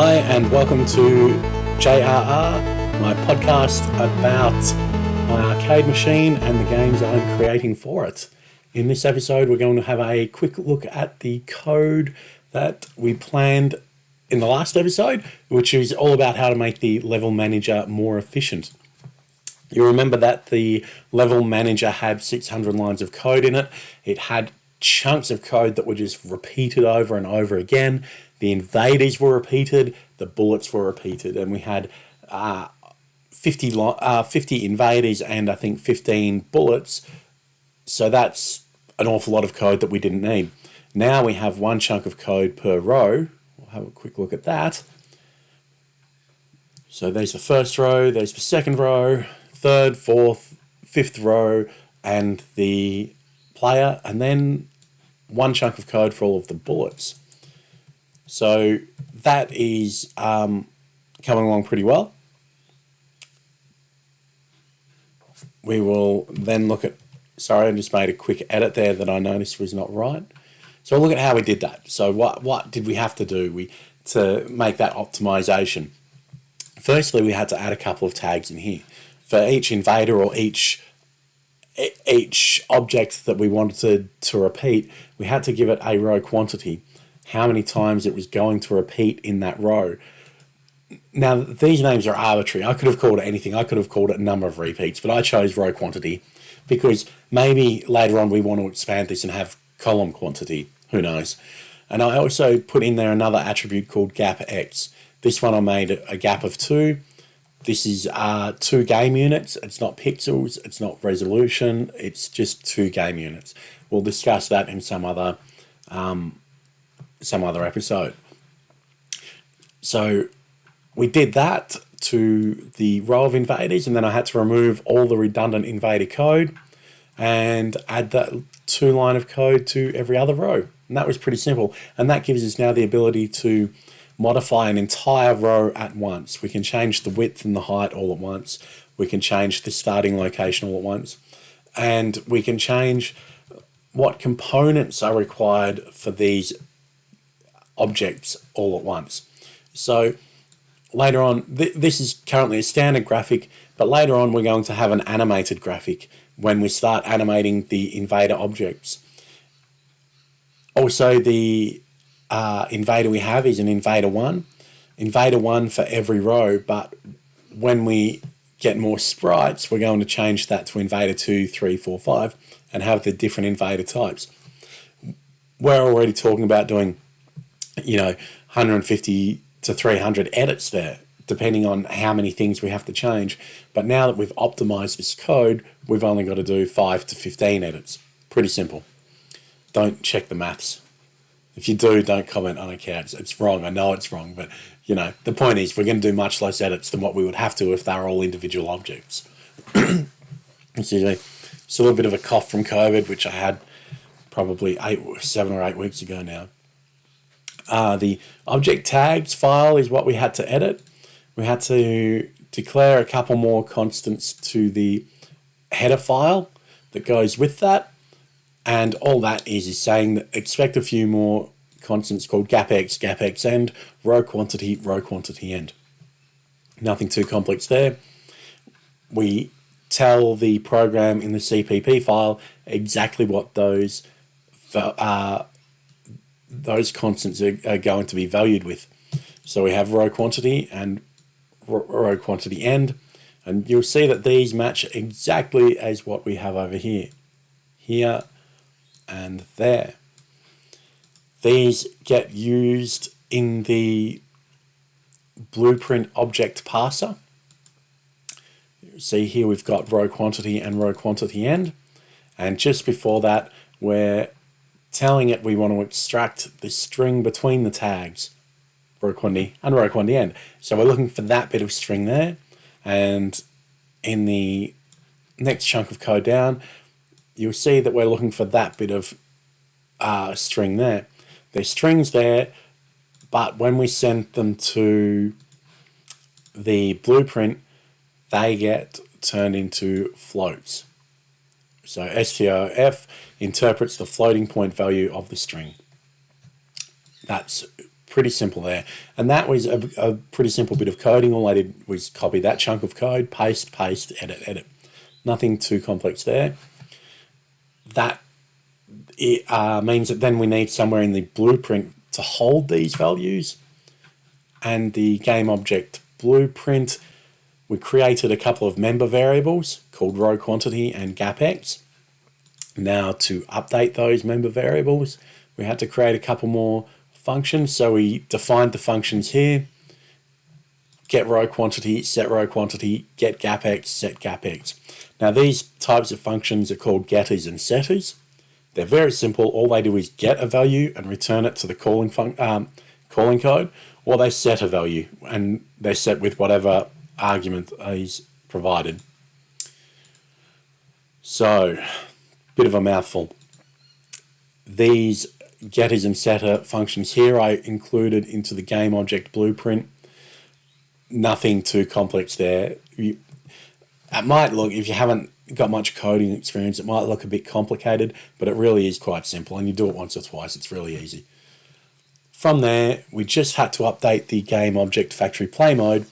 Hi and welcome to JRR, my podcast about my arcade machine and the games I'm creating for it. In this episode, we're going to have a quick look at the code that we planned in the last episode, which is all about how to make the level manager more efficient. You remember that the level manager had 600 lines of code in it. It had chunks of code that were just repeated over and over again. The invaders were repeated, the bullets were repeated, and we had 50 invaders and I think 15 bullets. So that's an awful lot of code that we didn't need. Now we have one chunk of code per row. We'll have a quick look at that. So there's the first row, there's the second row, third, fourth, fifth row, and the player, and then one chunk of code for all of the bullets. So that is coming along pretty well. We will then look at, sorry, I just made a quick edit there that I noticed was not right. So we'll look at how we did that. So what did we have to do to make that optimization? Firstly, we had to add a couple of tags in here. For each invader or each object that we wanted to repeat, we had to give it a row quantity, how many times it was going to repeat in that row. Now, these names are arbitrary. I could have called it anything. I could have called it number of repeats, but I chose row quantity because maybe later on we want to expand this and have column quantity. Who knows? And I also put in there another attribute called gap X. This one I made a gap of 2. This is 2 game units. It's not pixels. It's not resolution. It's just 2 game units. We'll discuss that in some other episode. So we did that to the row of invaders, and then I had to remove all the redundant invader code and add that 2 line of code to every other row. And that was pretty simple. And that gives us now the ability to modify an entire row at once. We can change the width and the height all at once. We can change the starting location all at once. And we can change what components are required for these objects all at once. So later on, this is currently a standard graphic, but later on we're going to have an animated graphic when we start animating the invader objects. Also, the invader we have is an invader 1. Invader 1 for every row, but when we get more sprites, we're going to change that to invader 2, 3, 4, 5 and have the different invader types. We're already talking about doing 150 to 300 edits there, depending on how many things we have to change. But now that we've optimized this code, we've only got to do 5 to 15 edits. Pretty simple. Don't check the maths. If you do, don't comment. I don't care. It's wrong. I know it's wrong, but the point is we're going to do much less edits than what we would have to if they were all individual objects. Excuse me. It's a little bit of a cough from COVID, which I had probably 7 or 8 weeks ago now. The object tags file is what we had to edit. We had to declare a couple more constants to the header file that goes with that. And all that is saying that expect a few more constants called gap X end, row quantity end. Nothing too complex there. We tell the program in the CPP file exactly what those constants are going to be valued with. So we have row quantity and row quantity end, and you'll see that these match exactly as what we have over here and there. These get used in the blueprint object parser. See here we've got row quantity and row quantity end, and just before that we're telling it we want to extract the string between the tags, row quantity and row quantity end. So we're looking for that bit of string there, and in the next chunk of code down, you'll see that we're looking for that bit of string there. There's strings there, but when we send them to the blueprint, they get turned into floats. So STOF interprets the floating point value of the string. That's Pretty simple there. And that was a pretty simple bit of coding. All I did was copy that chunk of code, paste, edit, edit. Nothing too complex there. That means that then we need somewhere in the blueprint to hold these values. And the game object blueprint, we created a couple of member variables called row quantity and gapx. Now to update those member variables, we had to create a couple more functions. So we defined the functions here: get row quantity, set row quantity, get gapx, set gapx. Now these types of functions are called getters and setters. They're very simple. All they do is get a value and return it to the calling code, or they set a value and they're set with whatever argument is provided. So, bit of a mouthful. These getters and setter functions here I included into the game object blueprint. Nothing too complex there. It might look, if you haven't got much coding experience, it might look a bit complicated, but it really is quite simple, and you do it once or twice, it's really easy. From there, we just had to update the game object factory play mode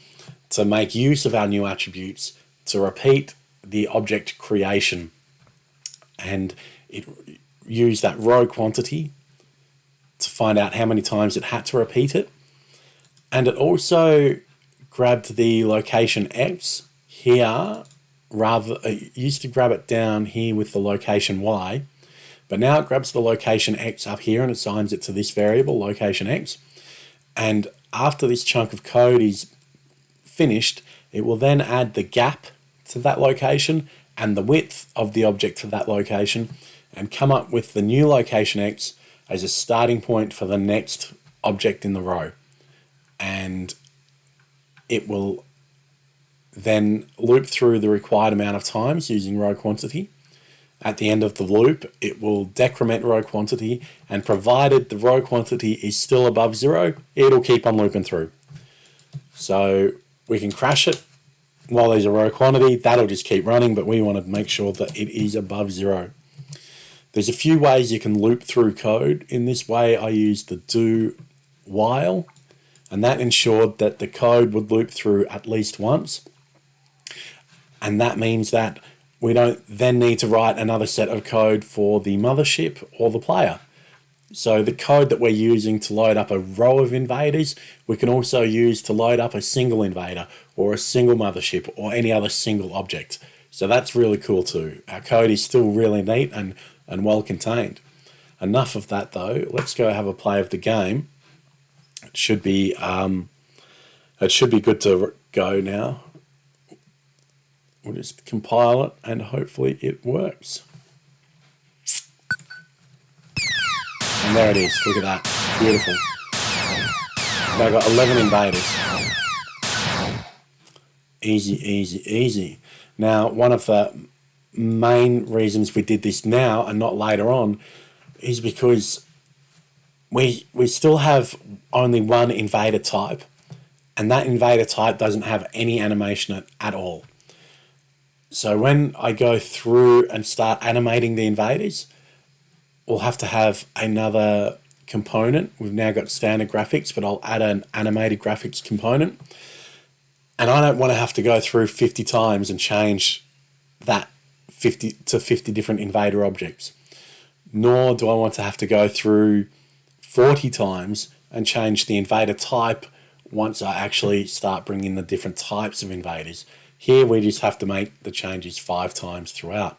to make use of our new attributes to repeat the object creation, and it used that row quantity to find out how many times it had to repeat it. And it also grabbed the location X here, it used to grab it down here with the location Y, but now it grabs the location X up here and assigns it to this variable, location X. And after this chunk of code is finished, it will then add the gap to that location and the width of the object to that location and come up with the new location X as a starting point for the next object in the row. And it will then loop through the required amount of times using row quantity. At the end of the loop, it will decrement row quantity, and provided the row quantity is still above 0, it'll keep on looping through. So we can crash it while there's a row quantity, that'll just keep running, but we want to make sure that it is above 0. There's a few ways you can loop through code. In this way, I used the do while, and that ensured that the code would loop through at least once. And that means that we don't then need to write another set of code for the mothership or the player. So the code that we're using to load up a row of invaders, we can also use to load up a single invader or a single mothership or any other single object. So that's really cool too. Our code is still really neat and well contained. Enough of that though. Let's go have a play of the game. It should be good to go now. We'll just compile it and hopefully it works. And there it is. Look at that. Beautiful. Now I've got 11 invaders. Easy, easy, easy. Now, one of the main reasons we did this now and not later on is because we still have only one invader type, and that invader type doesn't have any animation at all. So when I go through and start animating the invaders, we'll have to have another component. We've now got standard graphics, but I'll add an animated graphics component. And I don't want to have to go through 50 times and change that 50 different invader objects. Nor do I want to have to go through 40 times and change the invader type once I actually start bringing the different types of invaders. Here we just have to make the changes 5 times throughout.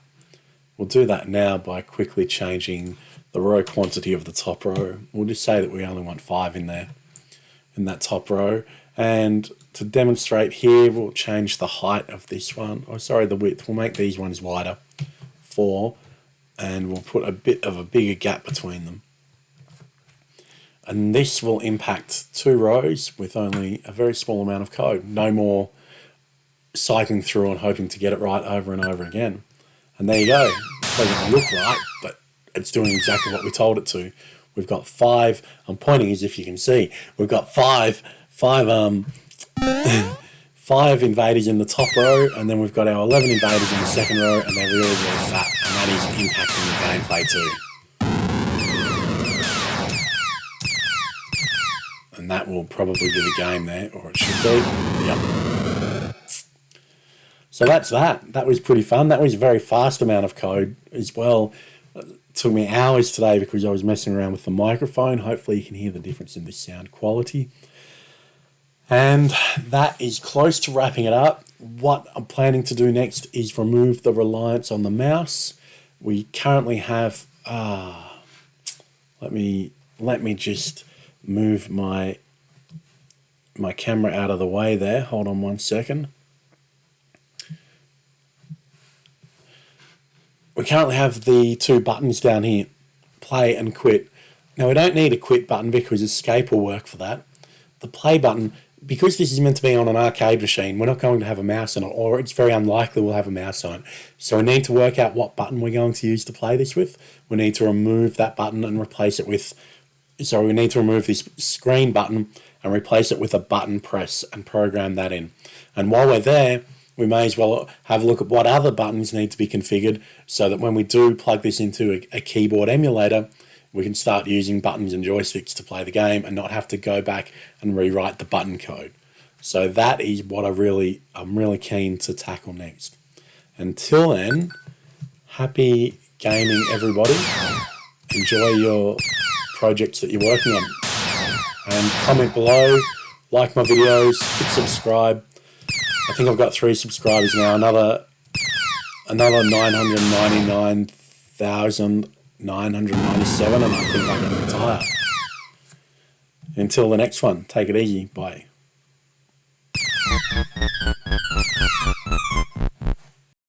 We'll do that now by quickly changing the row quantity of the top row. We'll just say that we only want 5 in there, in that top row. And to demonstrate here, we'll change the height of this one. Oh, sorry, the width. We'll make these ones wider, 4, and we'll put a bit of a bigger gap between them. And this will impact 2 rows with only a very small amount of code. No more cycling through and hoping to get it right over and over again. And there you go. It doesn't look right, but it's doing exactly what we told it to. We've got 5, I'm pointing as if you can see, we've got 5 invaders in the top row, and then we've got our 11 invaders in the second row, and they're really, really fat, and that is impacting the gameplay too. And that will probably be the game there, or it should be. Yep. So that's that. That was pretty fun. That was a very fast amount of code as well. It took me hours today because I was messing around with the microphone. Hopefully you can hear the difference in the sound quality. And that is close to wrapping it up. What I'm planning to do next is remove the reliance on the mouse. We currently have, let me just move my camera out of the way there. Hold on one second. We currently have the two buttons down here, play and quit. Now we don't need a quit button because escape will work for that. The play button, because this is meant to be on an arcade machine, we're not going to have a mouse on it, or it's very unlikely we'll have a mouse on it. So we need to work out what button we're going to use to play this with. We need to remove that button and replace it with, so we need to remove this screen button and replace it with a button press and program that in. And while we're there, we may as well have a look at what other buttons need to be configured so that when we do plug this into a keyboard emulator, we can start using buttons and joysticks to play the game and not have to go back and rewrite the button code. So that is what I'm really keen to tackle next. Until then, happy gaming everybody. Enjoy your projects that you're working on. And comment below, like my videos, hit subscribe. I think I've got 3 subscribers now, another 999,997, and I think I can retire. Until the next one, take it easy. Bye.